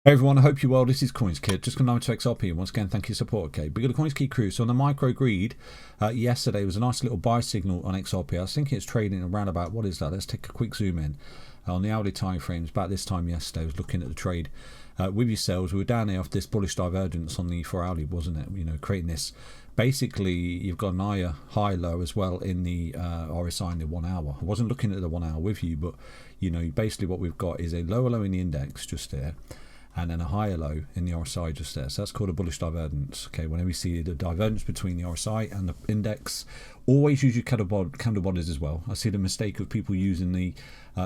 Hey everyone, I hope you're well. This is CoinsKid. Just going to XRP. Once again, thank you for support. Okay, we got a CoinsKid crew. So on the micro greed, yesterday was a nice little buy signal on XRP. I was thinking it's trading around about, what is that? Let's take a quick zoom in on the hourly time frames. About this time yesterday, I was looking at the trade with yourselves. We were down there off this bullish divergence on the 4 hourly, wasn't it? You know, creating this. Basically, you've got an high low as well in the RSI in the 1 hour. I wasn't looking at the 1 hour with you, but you know, basically what we've got is a lower low in the index just there, and then a higher low in the RSI just there. So that's called a bullish divergence. Okay, whenever you see the divergence between the RSI and the index, always use your candle bodies as well. I see the mistake of people using the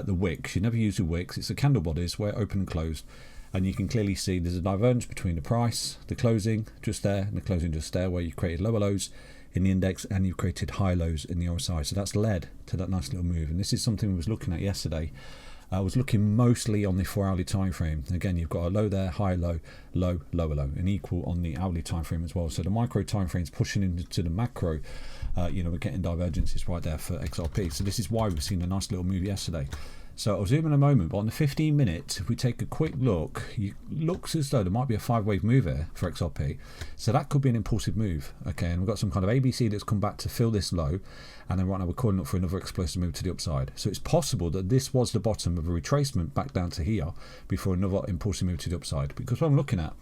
wicks. You never use the wicks. It's the candle bodies where open and closed, and you can clearly see there's a divergence between the price, the closing just there, and the closing just there, where you created lower lows in the index and you've created high lows in the RSI. So that's led to that nice little move, and this is something we was looking at yesterday. I was looking mostly on the 4 hourly time frame. Again, you've got a low there, high low, low, lower low, and equal on the hourly time frame as well. So the micro time frame is pushing into the macro. You know, we're getting divergences right there for XRP. So this is why we've seen a nice little move yesterday. So I'll zoom in a moment, but on the 15 minute, if we take a quick look, it looks as though there might be a 5-wave move here for XRP. So that could be an impulsive move. Okay, and we've got some kind of ABC that's come back to fill this low, and then right now we're calling up for another explosive move to the upside. So it's possible that this was the bottom of a retracement back down to here before another impulsive move to the upside. Because what I'm looking at,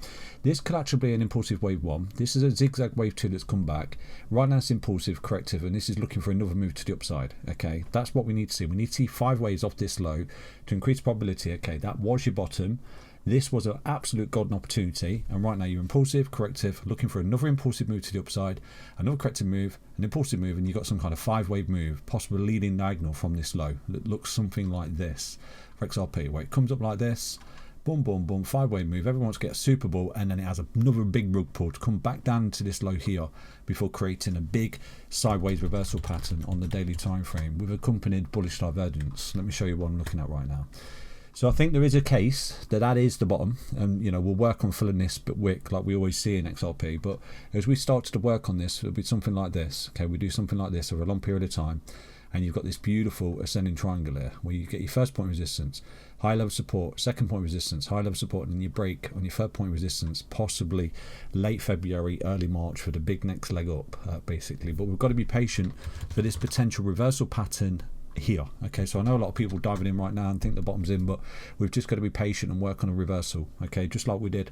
this could actually be an impulsive wave 1. This is a zigzag wave 2 that's come back. Right now it's impulsive, corrective, and this is looking for another move to the upside. Okay, that's what we need to see. We need to see 5 waves off this low to increase probability. Okay, that was your bottom. This was an absolute golden opportunity, and right now you're impulsive, corrective, looking for another impulsive move to the upside, another corrective move, an impulsive move, and you've got some kind of 5-wave move, possibly leading diagonal from this low that looks something like this for XRP, where it comes up like this, boom, boom, boom, 5-wave move. Everyone wants to get a Super Bowl, and then it has another big rug pull to come back down to this low here before creating a big sideways reversal pattern on the daily time frame with accompanied bullish divergence. Let me show you what I'm looking at right now. So I think there is a case that that is the bottom, and you know, we'll work on filling this wick like we always see in XRP. But as we start to work on this, it'll be something like this. Okay, we do something like this over a long period of time, and you've got this beautiful ascending triangle here where you get your first point resistance, high level support, second point resistance, high level support, and then you break on your third point resistance, possibly late February, early March for the big next leg up, basically. But we've got to be patient for this potential reversal pattern here. Okay, so I know a lot of people diving in right now and think the bottom's in, but we've just got to be patient and work on a reversal. Okay, just like we did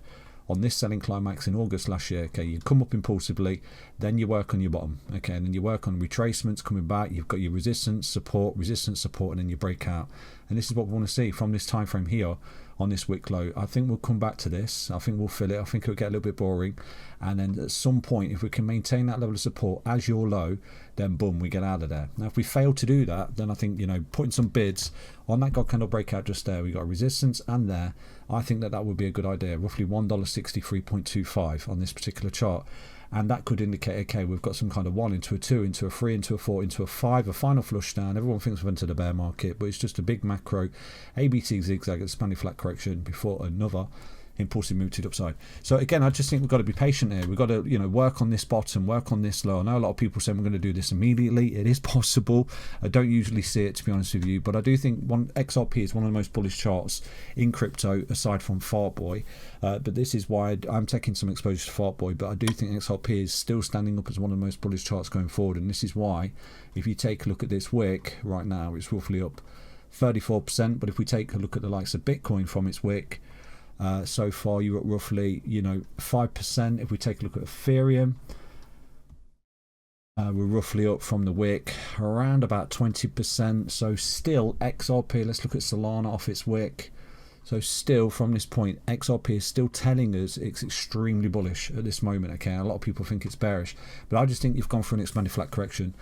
on this selling climax in August last year. Okay, you come up impulsively, then you work on your bottom. Okay, and then you work on retracements coming back. You've got your resistance support, and then you break out. And this is what we want to see from this time frame here on this wick low. I think we'll come back to this. I think we'll fill it. I think it'll get a little bit boring, and then at some point, if we can maintain that level of support as your low, then boom, we get out of there. Now if we fail to do that, then I think, you know, putting some bids on that God candle breakout just there, we got a resistance and there, I think that would be a good idea. Roughly $1.63.25 on this particular chart, and that could indicate, okay, we've got some kind of 1 into a 2 into a 3 into a 4 into a 5, a final flush down. Everyone thinks we've entered a bear market, but it's just a big macro ABC zigzag, expanding flat correction before another impulsive move to the upside. So again, I just think we've got to be patient here. We've got to, you know, work on this bottom, work on this low. I know a lot of people say we're going to do this immediately. It is possible. I don't usually see it, to be honest with you, but I do think XRP is one of the most bullish charts in crypto aside from Fartboy. But this is why I'm taking some exposure to Fartboy, but I do think XRP is still standing up as one of the most bullish charts going forward. And this is why, if you take a look at this wick right now, it's roughly up 34%. But if we take a look at the likes of Bitcoin from its wick, so far you're at roughly, you know, 5%. If we take a look at Ethereum, we're roughly up from the wick around about 20%. So still XRP, let's look at Solana off its wick. So still from this point, XRP is still telling us it's extremely bullish at this moment. Okay, a lot of people think it's bearish, but I just think you've gone through an expanded flat correction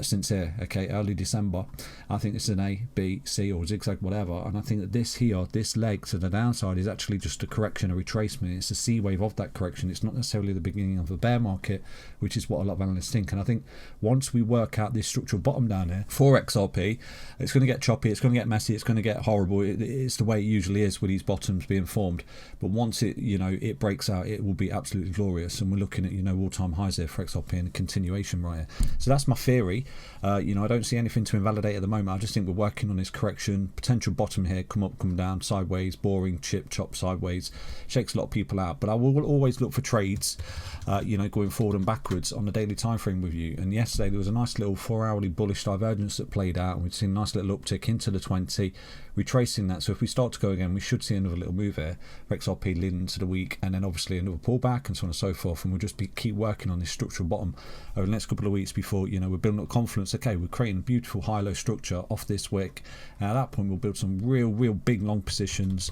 since here. Okay, early December. I think this is an A, B, C, or zigzag, whatever. And I think that this here, this leg to the downside, is actually just a correction, a retracement. It's a C wave of that correction. It's not necessarily the beginning of a bear market, which is what a lot of analysts think. And I think once we work out this structural bottom down here for XRP, it's going to get choppy, it's going to get messy, it's going to get horrible. It's the way it usually is years with these bottoms being formed, but once it, you know, it breaks out, it will be absolutely glorious. And we're looking at, you know, all-time highs there for XRP and a continuation right here. So that's my theory. You know, I don't see anything to invalidate at the moment. I just think we're working on this correction, potential bottom here, come up, come down, sideways, boring, chip, chop, sideways, shakes a lot of people out. But I will always look for trades, you know, going forward and backwards on the daily time frame with you. And yesterday there was a nice little 4-hourly bullish divergence that played out, and we've seen a nice little uptick into the 20, retracing that. So if we start to go again, we should see another little move here for XRP leading into the week, and then obviously another pullback and so on and so forth. And we'll just keep working on this structural bottom over the next couple of weeks before, you know, we're building up confidence. Okay, we're creating beautiful high-low structure off this wick, and at that point we'll build some real big long positions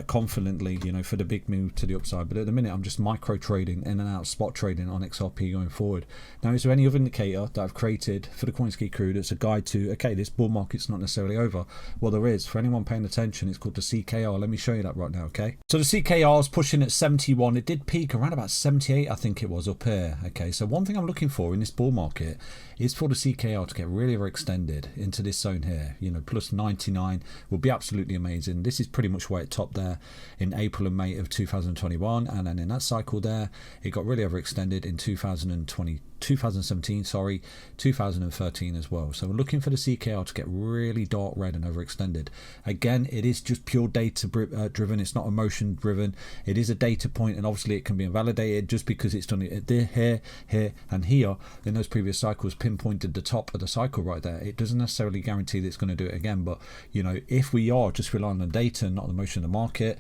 confidently, you know, for the big move to the upside. But at the minute I'm just micro trading, in and out, spot trading on XRP going forward. Now, is there any other indicator that I've created for the CoinsKid crew that's a guide to, okay, this bull market's not necessarily over? Well, there is. For anyone paying attention, it's called the CKR. Let me show you that right now, okay? So the CKR is pushing at 71. It did peak around about 78, I think it was, up here. Okay, so one thing I'm looking for in this bull market is for the CKR to get really extended into this zone here. You know, plus 99 would be absolutely amazing. This is pretty much where it topped there in April and May of 2021, and then in that cycle there, it got really overextended in 2017, sorry, 2013 as well. So we're looking for the CKR to get really dark red and overextended. Again, it is just pure data driven. It's not emotion driven. It is a data point, and obviously it can be invalidated just because it's done it here, here, and here in those previous cycles, pinpointed the top of the cycle right there. It doesn't necessarily guarantee that it's going to do it again, but you know, if we are just relying on data and not the motion of the market,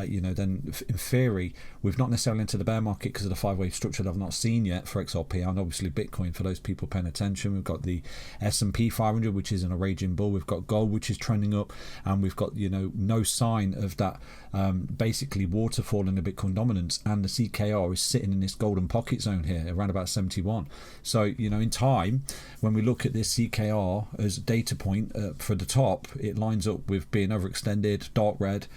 you know, then in theory we've not necessarily entered the bear market because of the 5-wave structure that I've not seen yet for XRP and obviously Bitcoin. For those people paying attention, we've got the S&P 500, which is in a raging bull. We've got gold, which is trending up, and we've got, you know, no sign of that basically waterfall in the Bitcoin dominance, and the CKR is sitting in this golden pocket zone here around about 71. So, you know, in time, when we look at this CKR as a data point for the top, it lines up with being overextended, dark red,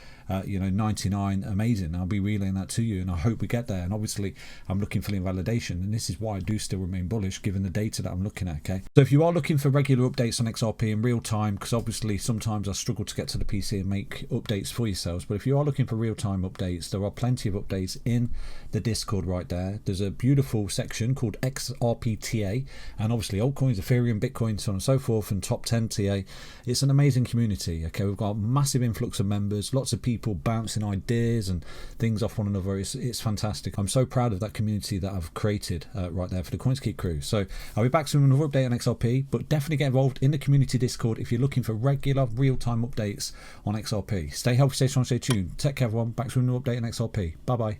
you know, 99, amazing. I'll be relaying that to you, and I hope we get there. And obviously I'm looking for the invalidation, and this is why I do still remain bullish given the data that I'm looking at. Okay, so if you are looking for regular updates on XRP in real time, because obviously sometimes I struggle to get to the PC and make updates for yourselves, but if you are looking for real-time updates, there are plenty of updates in the Discord right there. There's a beautiful section called XRPTA, and obviously altcoins, Ethereum, Bitcoin, so on and so forth, and top 10 TA. It's an amazing community. Okay, we've got a massive influx of members, lots of people bouncing ideas and things off one another. It's fantastic. I'm so proud of that community that I've created right there for the CoinsKid crew. So I'll be back soon with another update on XRP, but definitely get involved in the community Discord if you're looking for regular real-time updates on XRP. Stay healthy, stay strong, stay tuned. Take care everyone. Back soon with another update on XRP. Bye bye.